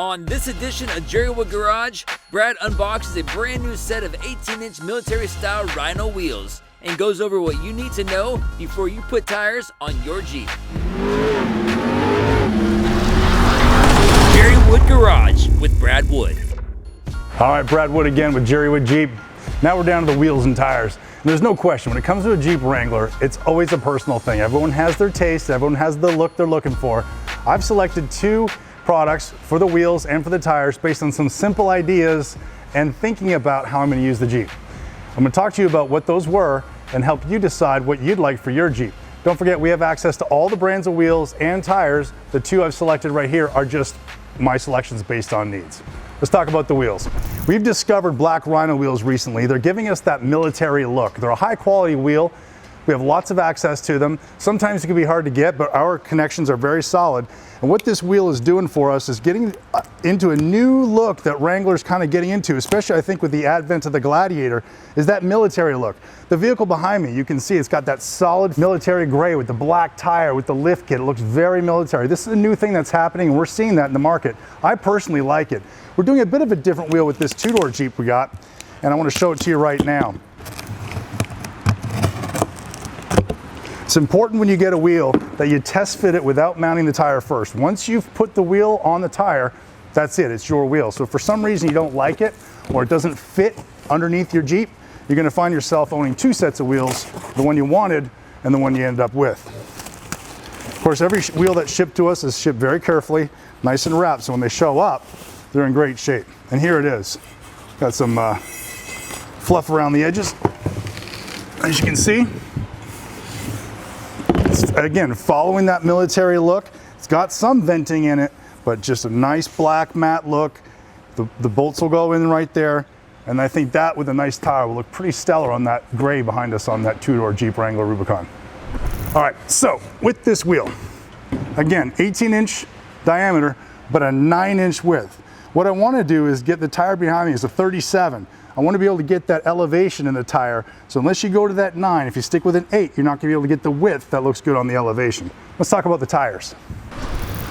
On this edition of Gerry Wood Garage, Brad unboxes a brand new set of 18-inch military-style Rhino wheels and goes over what you need to know before you put tires on your Jeep. Gerry Wood Garage with Brad Wood. All right, Brad Wood again with Gerry Wood Jeep. Now we're down to the wheels and tires. And there's no question, when it comes to a Jeep Wrangler, it's always a personal thing. Everyone has their taste, everyone has the look they're looking for. I've selected two products for the wheels and for the tires based on some simple ideas and thinking about how I'm going to use the Jeep. I'm going to talk to you about what those were and help you decide what you'd like for your Jeep. Don't forget, we have access to all the brands of wheels and tires. The two I've selected right here are just my selections based on needs. Let's talk about the wheels. We've discovered black Rhino wheels recently. They're giving us that military look. They're a high quality wheel. We have lots of access to them. Sometimes it can be hard to get, but our connections are very solid. And what this wheel is doing for us is getting into a new look that Wrangler's kind of getting into, especially I think with the advent of the Gladiator, is that military look. The vehicle behind me, you can see it's got that solid military gray with the black tire, with the lift kit. It looks very military. This is a new thing that's happening, and we're seeing that in the market. I personally like it. We're doing a bit of a different wheel with this two-door Jeep we got, and I want to show it to you right now. It's important when you get a wheel that you test fit it without mounting the tire first. Once you've put the wheel on the tire, that's it, it's your wheel. So if for some reason you don't like it or it doesn't fit underneath your Jeep, you're gonna find yourself owning two sets of wheels, the one you wanted and the one you ended up with. Of course, every wheel that's shipped to us is shipped very carefully, nice and wrapped, so when they show up, they're in great shape. And here it is. Got some fluff around the edges, as you can see. Again, following that military look. It's got some venting in it, but just a nice black matte look. The bolts will go in right there, and I think that with a nice tire will look pretty stellar on that gray behind us on that two-door Jeep Wrangler Rubicon. All right, so with this wheel, again, 18-inch diameter, but a 9-inch width. What I want to do is get the tire behind me is a 37. I want to be able to get that elevation in the tire. So unless you go to that 9, if you stick with an 8, you're not going to be able to get the width that looks good on the elevation. Let's talk about the tires.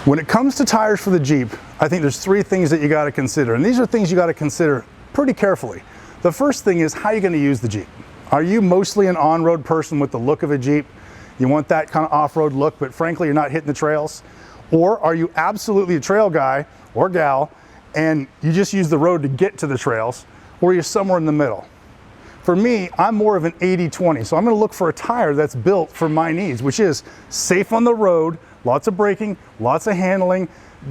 When it comes to tires for the Jeep, I think there's three things that you got to consider. And these are things you got to consider pretty carefully. The first thing is how you're going to use the Jeep. Are you mostly an on-road person with the look of a Jeep? You want that kind of off-road look, but frankly, you're not hitting the trails? Or are you absolutely a trail guy or gal and you just use the road to get to the trails? Or you're somewhere in the middle? For me, I'm more of an 80-20, so I'm gonna look for a tire that's built for my needs, which is safe on the road, lots of braking, lots of handling,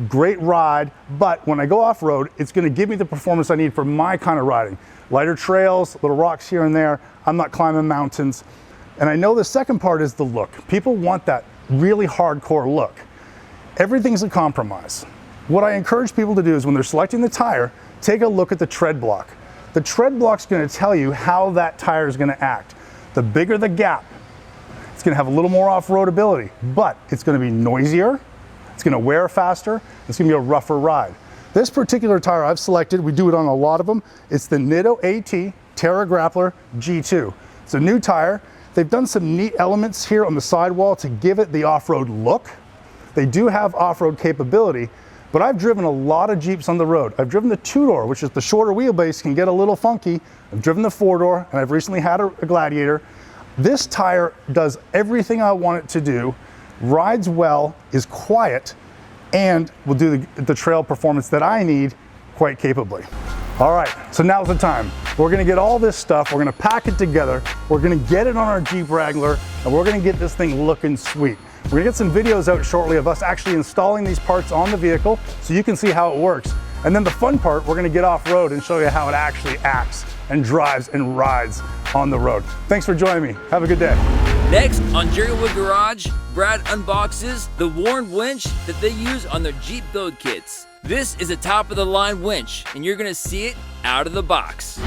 great ride, but when I go off-road, it's gonna give me the performance I need for my kind of riding. Lighter trails, little rocks here and there, I'm not climbing mountains. And I know the second part is the look. People want that really hardcore look. Everything's a compromise. What I encourage people to do is when they're selecting the tire, take a look at the tread block. The tread block's going to tell you how that tire is going to act. The bigger the gap, it's going to have a little more off-road ability, but it's going to be noisier, it's going to wear faster, it's going to be a rougher ride. This particular tire I've selected, we do it on a lot of them, it's the Nitto AT Terra Grappler G2. It's a new tire. They've done some neat elements here on the sidewall to give it the off-road look. They do have off-road capability, but I've driven a lot of Jeeps on the road. I've driven the two-door, which is the shorter wheelbase, can get a little funky. I've driven the four-door, and I've recently had a Gladiator. This tire does everything I want it to do, rides well, is quiet, and will do the trail performance that I need quite capably. All right, so now's the time. We're gonna get all this stuff, we're gonna pack it together, we're gonna get it on our Jeep Wrangler, and we're gonna get this thing looking sweet. We're gonna get some videos out shortly of us actually installing these parts on the vehicle so you can see how it works. And then the fun part, we're gonna get off-road and show you how it actually acts and drives and rides on the road. Thanks for joining me. Have a good day. Next on Gerry Wood Garage, Brad unboxes the Warn winch that they use on their Jeep build kits. This is a top-of-the-line winch, and you're gonna see it out of the box.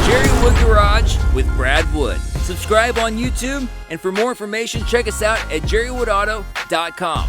Gerry Wood Garage with Brad Wood. Subscribe on YouTube, and for more information, check us out at gerrywoodauto.com.